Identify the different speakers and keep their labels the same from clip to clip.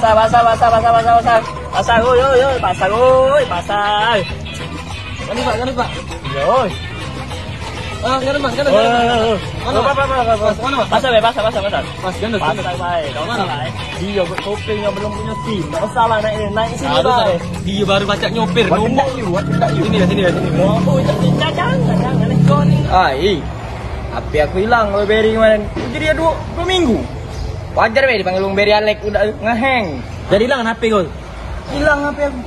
Speaker 1: Pasang, oi, pasang.
Speaker 2: Kan Pak.
Speaker 1: Yoi.
Speaker 2: Ah, kan Mas.
Speaker 1: Mana? Pasang.
Speaker 2: Mas, gandus.
Speaker 1: Pasang baik. Mana baik? Dia kopingnya belum punya SIM. Enggak usah lah naik sini baik.
Speaker 2: Dia baru baca nyopir.
Speaker 1: Nombok
Speaker 2: Sini.
Speaker 1: Oh, jangan kau ni.
Speaker 2: HP aku hilang BlackBerry kemarin. Jadi dia 2 minggu. Wajar dipanggil BlackBerry Alex udah ngehang.
Speaker 1: Jadi hilang HP kau.
Speaker 2: Hilang HP aku.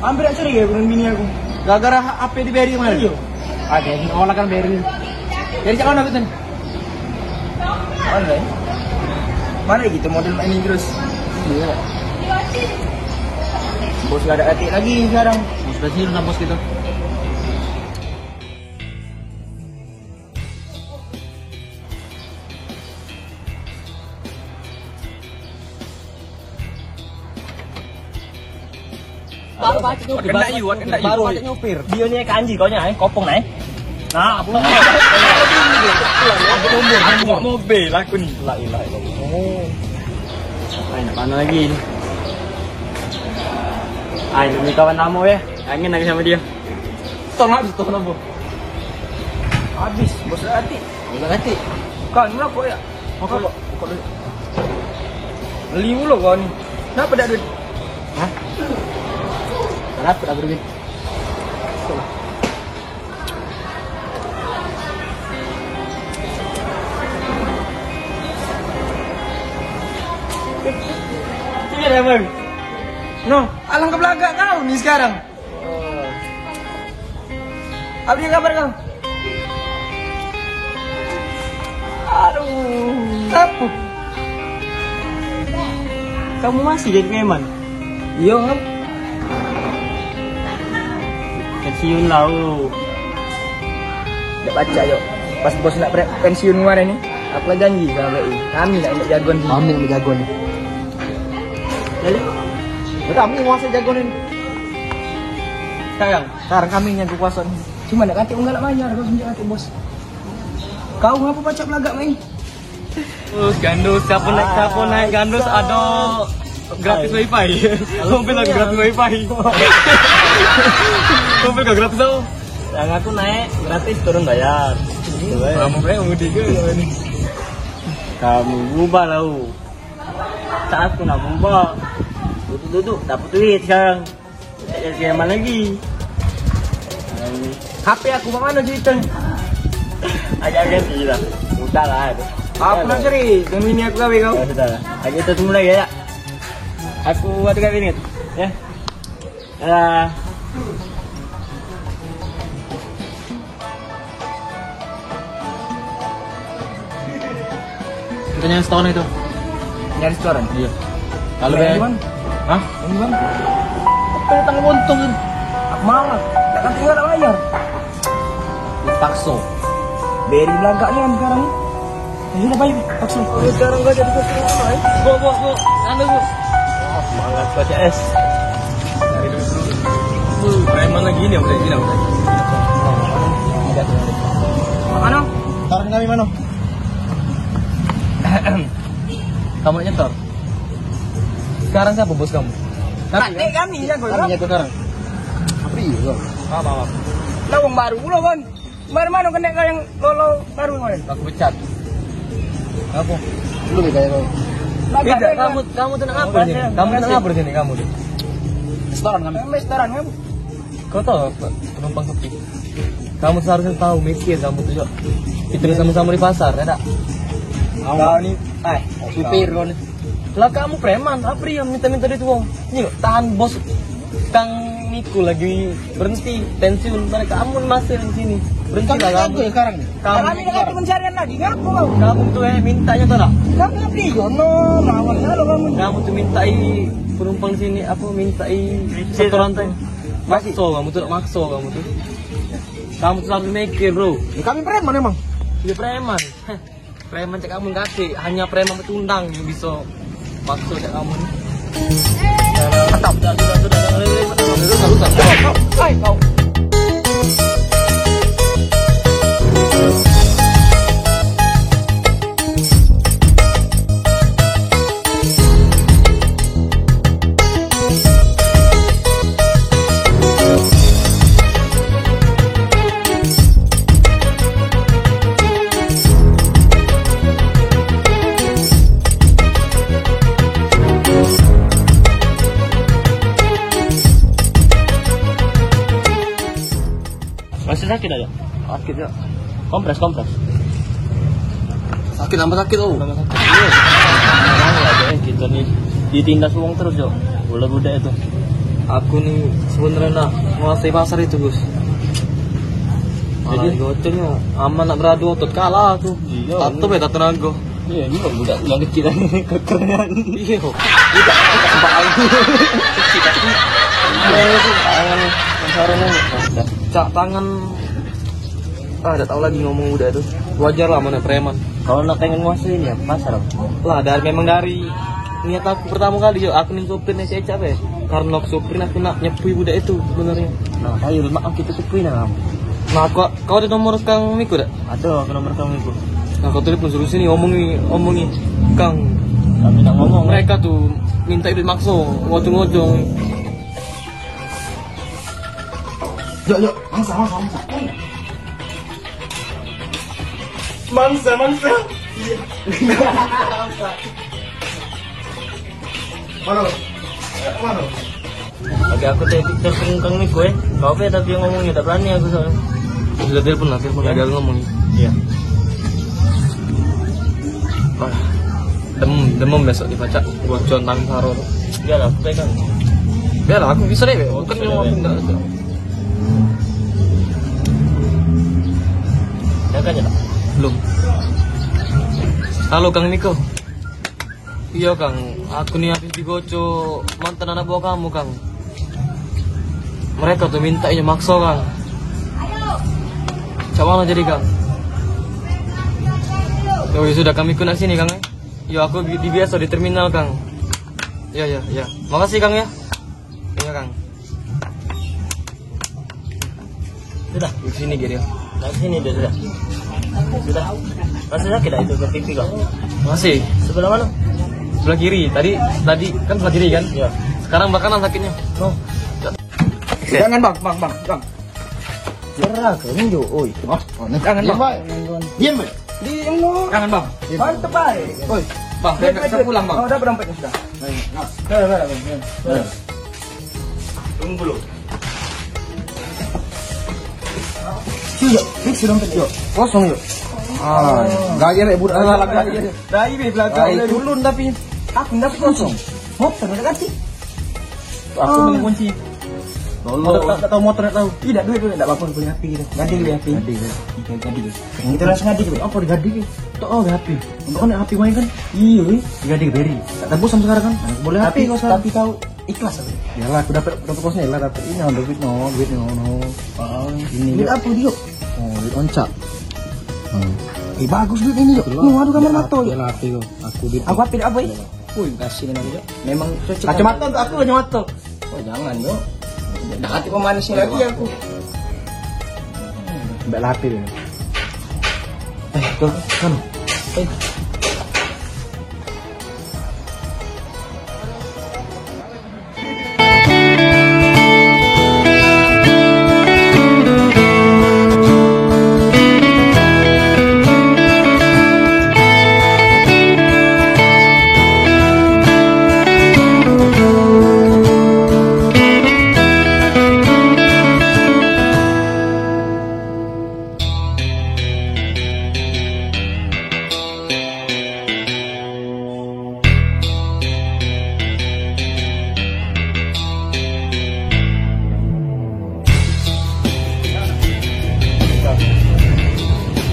Speaker 2: Hampir tak curi dengan bini aku. Gara-gara HP di BlackBerry kemarin. Iya. Ada yang olah kan BlackBerry. Dari cak mana betul? Mana gitu model ini terus. Iya. Bos gak ada hati lagi sekarang.
Speaker 1: Bos dah sini bos kita. Baru baca nyopir. Dia ni kanji kau nya kopong naik. Nah, apa? Nombor mobil aku ni. La ilaha illallah. Oh. Nak mana lagi ni? Demi kawan lama ya. Angin lagi sama dia.
Speaker 2: Tong apa?
Speaker 1: Habis, bos hati.
Speaker 2: Kan kenapa ya? Buka dulu. Beli mulu kau ni. Kenapa tak duit?
Speaker 1: Hah? Kenapa tak berduit?
Speaker 2: Iya dah bang. No, alang ke belakang kau ni sekarang. Apa dia kabar kau? Aduh, apa?
Speaker 1: Kamu masih jadi preman?
Speaker 2: Iya ngap.
Speaker 1: Pensiun lah.
Speaker 2: Tak baca yuk. Pas bos nak pensiun kemarin ni, aku lah janji sama BI. Kami nak jagoan sini.
Speaker 1: Kami nak jagoan ni.
Speaker 2: Jadi, kami menguasai jagoan ini. Sekarang kami yang kekuasaan. Cuma nak kata enggak nak bayar kau sejak kata bos. Kau ngapa baca belagak main?
Speaker 1: Gandus, siapa naik gandus ada gratis wifi. Mobil lagi gratis wifi. Mobil gak gratis tau. Yang aku naik gratis turun bayar.
Speaker 2: Kamu kayak mudik ke ni?
Speaker 1: Kamu ubah lah. Tak aku nak ubah. Duduk dapat duit sekarang. Tak jadi keman lagi.
Speaker 2: HP aku mana cerita?
Speaker 1: Agak ganti lah. Udah lah.
Speaker 2: Aku nak cari, dengan ini aku kahwin kau.
Speaker 1: Ya sudah lah. Lagi itu semua lagi ya. Aku ada kahwin ni. Ya. Dah. Kita nyari restoran itu.
Speaker 2: Nyari restoran?
Speaker 1: Iya. Kalau
Speaker 2: bayar bang?
Speaker 1: Hah?
Speaker 2: Ini bang?
Speaker 1: Apa yang tanggung untung kan?
Speaker 2: Aku malas. Tak kan tinggal nak bayar.
Speaker 1: Dipaksa.
Speaker 2: Beri belagak ni kan sekarang ni. Ini dah bayar. Paksa.
Speaker 1: Sekarang kau jadi kucing apa eh? Bu. Anu bu. Oh, semangat kau CS. Dari dulu. Preman lagi ni apa lagi ni?
Speaker 2: Mana?
Speaker 1: Taran kami mana? Kamu nyetor. Sekarang siapa bos kamu?
Speaker 2: Kakek kami ya kau.
Speaker 1: Kami nyetor sekarang. Apa iya? Apa?
Speaker 2: Lawang baru pula kan. Baru mana kena kau yang lolo baru kemarin?
Speaker 1: Aku pecat. Apa? Lu kayak kau. Tidak, kamu tenang apa sini? Kamu tenang apa sini kamu? Restoran kami.
Speaker 2: Restoran kamu.
Speaker 1: Kau tahu apa? Penumpang sepi. Kamu seharusnya tahu mikir kamu tuh yuk. Kita sama-sama di pasar, ya tak?
Speaker 2: Kau ni, supir kau ni.
Speaker 1: Lah kamu preman, apa dia minta duit uang? Ini loh, tahan bos Kang Miku lagi berhenti pensiun, mana kamu masih di sini? Berhenti lah kamu.
Speaker 2: Sekarang. Kami nak pencarian lagi, ngapu kau?
Speaker 1: Kamu tuh mintanya tuh lah.
Speaker 2: Kamu ngapain? Yono, lawannya lo kamu.
Speaker 1: Kamu tuh mintai penumpang sini, apa mintai setoran tuh? Makso kamu tuh, makso kamu tuh. Kamu tuh selalu mikir bro.
Speaker 2: Kami preman emang.
Speaker 1: Dia preman. Preman cek kamu kasih, hanya preman petundang yang bisa makso cek kamu nih. Sudah. Hai kau. Masih sakit aja?
Speaker 2: Sakit ya.
Speaker 1: Kompres.
Speaker 2: Sakit nambah sakit oh.
Speaker 1: Nambah sakit. Iya. Namanya aja kita nih ditindas uang terus yo. Budak-budak itu.
Speaker 2: Aku nih sebenarnya menguasai pasar itu Gus. Jadi gocernya aman nak beradu otot kalah aku.
Speaker 1: Iya.
Speaker 2: Tato beta tenaga.
Speaker 1: Iya, ini budak yang kecil kekerenan.
Speaker 2: Iya. Udah sampai aku.
Speaker 1: Tangan sarana
Speaker 2: Cak tangan. Udah tahu lagi ngomong udah itu. Wajar lah mana preman.
Speaker 1: kalau nak pengen nguasain ya pasar.
Speaker 2: Lah memang dari niat aku pertama kali yo aku nih supir nih secap ya. Karena aku supir aku nak nyepui budak itu sebenarnya.
Speaker 1: Nah, ayo maaf kita cepuin nah.
Speaker 2: Nah, kau ada nomor Kang Miko dah?
Speaker 1: Ada aku nomor kamu itu.
Speaker 2: Nah, kau telepon suruh sini omongi Kang.
Speaker 1: Kami nak ngomong
Speaker 2: Mereka tuh minta duit makso, ngocong-ngocong. Yuk, mangsa. Mangsa. Iya. Mana?
Speaker 1: Lagi aku telepon Kang Miko Kau apa tapi yang ngomongnya tak berani aku soalnya.
Speaker 2: Sudah telepon lagi aku ngomong.
Speaker 1: Iya.
Speaker 2: Demam besok dibaca bocor nang saro.
Speaker 1: Ya lah, aku pegang.
Speaker 2: Ya lah, aku bisa deh, bukan
Speaker 1: bisa
Speaker 2: yang
Speaker 1: deh.
Speaker 2: enggak ada.
Speaker 1: Ya kan ya tak?
Speaker 2: Belum. Halo Kang Miko. Iya Kang, aku nih habis digoco mantan anak buah kamu Kang. Mereka tuh mintanya makso Kang. Coba mana jadi Kang? Oh ya sudah kami kena sini Kang ya. Ya aku di biasa di terminal Kang. Ya. Makasih Kang ya. Iya Kang.
Speaker 1: Sudah.
Speaker 2: Di sini gitu ya.
Speaker 1: Nah, sini dia sudah. Sudah. Masih sakit dah itu ke pipi kau.
Speaker 2: Masih.
Speaker 1: Sebelah mana?
Speaker 2: Sebelah kiri. Tadi kan sebelah kiri kan?
Speaker 1: Iya.
Speaker 2: Sekarang kanan sakitnya.
Speaker 1: Oh.
Speaker 2: Jangan bang.
Speaker 1: Cerah kau minjo. Oi.
Speaker 2: Jangan bang.
Speaker 1: Diam. Diam lo.
Speaker 2: Jangan bang.
Speaker 1: Mantap baik.
Speaker 2: Oi. Bang, saya pulang bang.
Speaker 1: Oh, udah berdompetnya sudah. Nah. Tunggu dulu. Yuk, fix dompet yuk.
Speaker 2: Kosong yuk. Gaya deh budak salah gaya.
Speaker 1: Rai be belakang.
Speaker 2: Ulun tapi
Speaker 1: Aku enggak kosong. Motor ada ganti.
Speaker 2: aku beli kunci.
Speaker 1: Tak tahu motor tak tahu. Tidak duit enggak apa-apa beli HP gitu. Ganti beli HP. Ganti. Kita langsung ganti beli. Apa diganti? Tak oh HP. Untuk kan HP main kan? Iya, diganti beri. Tak tebus sama sekarang kan? Boleh HP kau sekarang. Tapi tahu ikhlas apa?
Speaker 2: Yalah, aku dapat kosnya lah dapat ini duit no.
Speaker 1: Ini duit apa dia?
Speaker 2: Oh, duit oncak.
Speaker 1: Bagus duit ini yuk. Aduh kamar mata yuk.
Speaker 2: Yalah, HP aku duit.
Speaker 1: Aku HP apa ya? Wih, kasih ini yuk. Memang cocok.
Speaker 2: Kacamata untuk aku kacamata.
Speaker 1: Oh, jangan yuk. Dah hati pemanisnya lagi aku.
Speaker 2: Mbak lapir ya.
Speaker 1: Tuh, kan.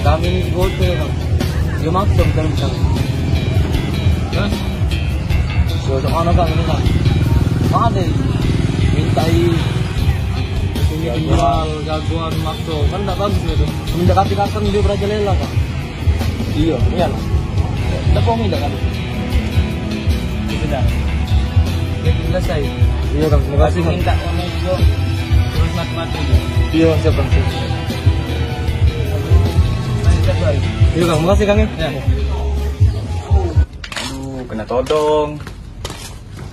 Speaker 2: Kami ini goto ya Kang. Dia maksud kan Kang. Hah? So, mana Kang ini Kang? Mana mintai ini jual jagoan maksud kan tidak bagus gitu. Semenjak hati kakak dia berajalela Kang. Iya lah. Tidak bohong tidak kan? Sudah. Ya selesai. Iya Kang, terima kasih Kang.
Speaker 1: Minta ngomong yuk. Terus mati-mati.
Speaker 2: Iya siap Kang. Iya Kang, makasih Kang ya.
Speaker 1: Aduh, kena todong.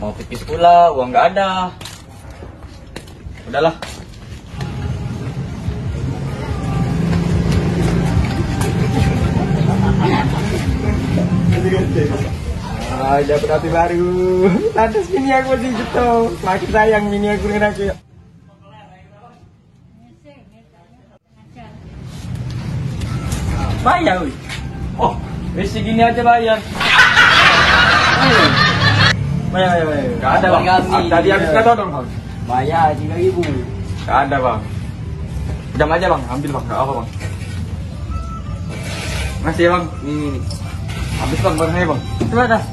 Speaker 1: Mau pipis pula, uang nggak ada. Udahlah.
Speaker 2: Dapat HP baru. Lantas mini aku masih gitu. Makin sayang mini aku dengan aku ya. Bayar, woi. Oh, besi gini aja bayar.
Speaker 1: Bayar.
Speaker 2: Gak ada bang.
Speaker 1: Tadi habis kata dong bang.
Speaker 2: Bayar 3.000.
Speaker 1: Gak ada bang. Jam aja bang, ambil bang, gak apa bang. Masih ya bang. Ini. Habis bang, barangnya bang.
Speaker 2: Coba dah.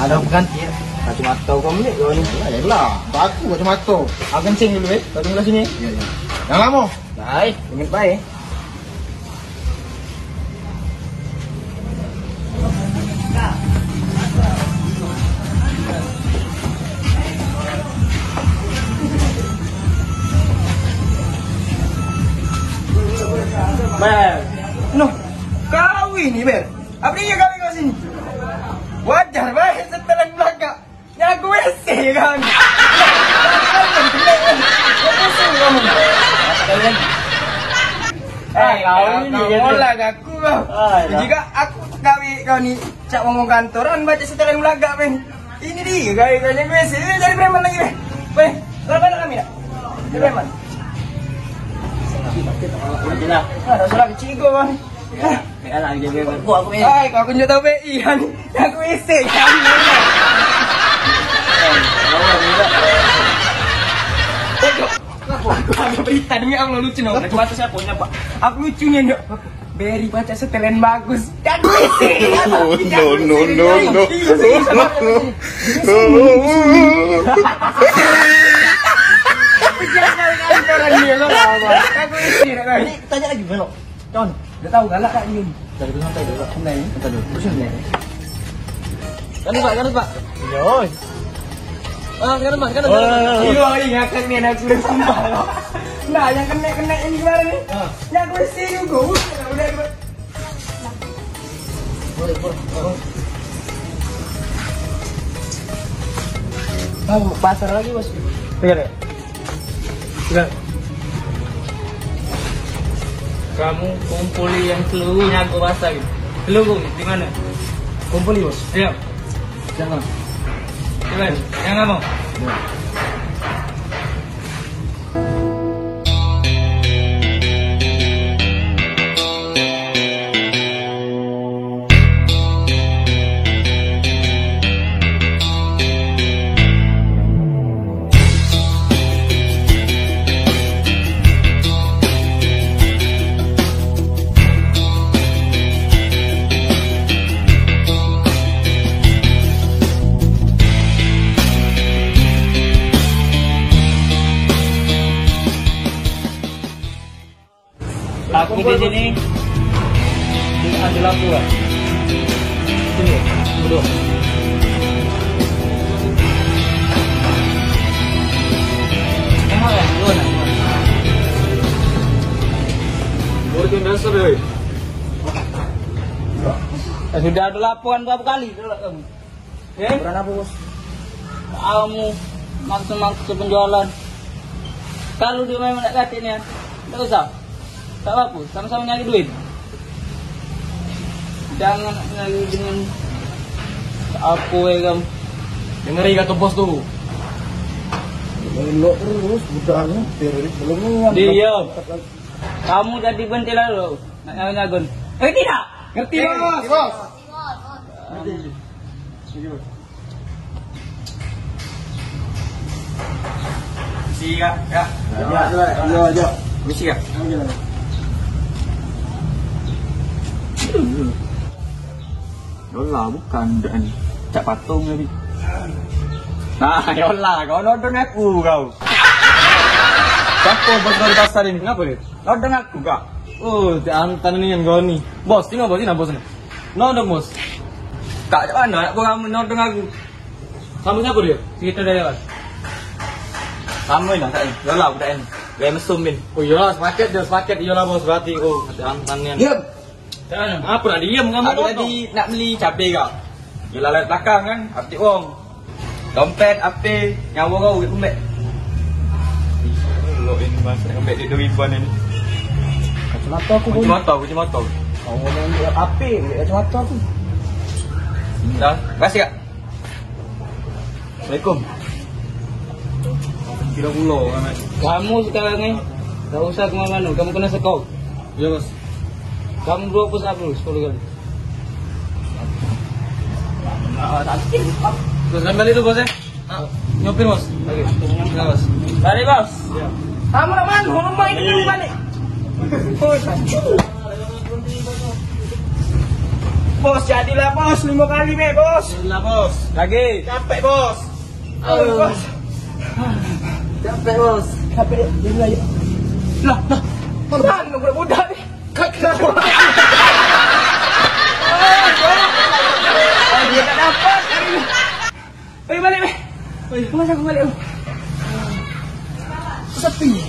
Speaker 1: Ada ganti ya.
Speaker 2: Kacamata kamu ni, kau ni.
Speaker 1: Ya lah, baku kacamata.
Speaker 2: Aku kencing dulu kau tunggu sini.
Speaker 1: Iya. Yang lama.
Speaker 2: Baik, ingat baik.
Speaker 1: Ber. Noh, kau ini Ber. Apa dia kau sini? Wajar baik setelan belakang. Nyaku WC kan. Kau lah aku kau. Jika aku gawe kau ni cak ngomong kantoran baca setelan belakang Ben. Ini dia kau yang WC jadi preman lagi Ben. Ben, berapa kami dah? Jadi preman.
Speaker 2: Ajalah.
Speaker 1: Ada salah kecil kau bang.
Speaker 2: Kaya lah jaga aku ni.
Speaker 1: Ay, kau kunjung tahu BI kan. Aku WC kan. Aku ada berita demi Allah lucu no. Aku baca siapa punya Pak. Aku lucunya ndok. Beri baca setelan bagus. Dan WC.
Speaker 3: No.
Speaker 1: Ini tanya lagi belok. Con, udah tahu galak kak ini. Dari dulu santai dulu. Santai. Santai dulu. Terus ini.
Speaker 2: Kan Pak.
Speaker 1: Yo.
Speaker 2: Kan Pak.
Speaker 1: Iya, ingatkan nih anak sudah sumpah loh. Nah, yang kena ini kemarin nih. Yang gue sih juga. Udah gue. Boleh. Tahu pasar lagi bos. Biar ya. Biar.
Speaker 2: Kamu kumpuli yang seluruhnya aku rasa gitu. Seluruh di mana?
Speaker 1: Kumpul bos.
Speaker 2: Siap.
Speaker 1: Jangan.
Speaker 2: Coba. Yang mau. Aku di sini ada lampu kan? Sini, duduk. Enak ya, dulu nak.
Speaker 1: Boleh tu dasar deh.
Speaker 2: Sudah ada laporan berapa kali kamu?
Speaker 1: Berapa bos?
Speaker 2: Kamu maksa penjualan. Kalau dia memang nak katanya, tak usah. Tak apa, sama-sama nyari duit. Jangan nyari dengan apa ya kamu.
Speaker 1: Dengar kata bos tu. Belok terus budaknya belum
Speaker 2: Diam. Kamu jadi bentil lalu. Nak nyagun. Tidak.
Speaker 1: Ngerti bos. Misi kak. Ya. Misi kak. Yola bukan dan cak patung lagi. Nah, Yola, kau nonton aku kau. Siapa bos dari pasar ini? Kenapa dia? Nonton aku kak.
Speaker 2: Oh, antan ni yang kau ni. Bos, tengok bos ni. Nonton bos.
Speaker 1: Kak, macam mana aku kamu nonton aku?
Speaker 2: Kamu siapa dia? Kita dari awal.
Speaker 1: Kamu lah kak. Yola budak ini. Gaya mesum bin.
Speaker 2: Oh iya, sepaket iyalah bos berarti kau ada antan ni.
Speaker 1: Diam.
Speaker 2: Jangan, apa nak diam kamu?
Speaker 1: Aku tadi nak beli cabai kau. Yola lewat belakang kan. Apti wong. Dompet, api, nyawa kau gitu mbak. Lo ini mas, mbak di 2.000-an ini.
Speaker 2: Kacamata aku pun.
Speaker 1: Kacamata.
Speaker 2: Kau ngomong api, kacamata aku.
Speaker 1: Dah, kasih kak. Assalamualaikum. Kira pulau kan.
Speaker 2: Kamu sekarang ni tak usah kemana-mana, kamu kena sekau. Iya bos. Kamu 2 push up dulu 10 kali. Terus ambil itu bos ya. Nyopir bos. Oke. Enggak bos.
Speaker 1: Balik bos.
Speaker 2: Iya.
Speaker 1: Kamu nak mana? Rumah ini dulu balik. Bos jadilah bos 5 kali be bos.
Speaker 2: Lah bos.
Speaker 1: Lagi. Capek bos. Bos.
Speaker 2: Capek bos.
Speaker 1: Capek. Jadi ayo. Lah. Mana budak ni? Kenapa? Dia tak dapat. Balik. Masa aku balik. Sepi.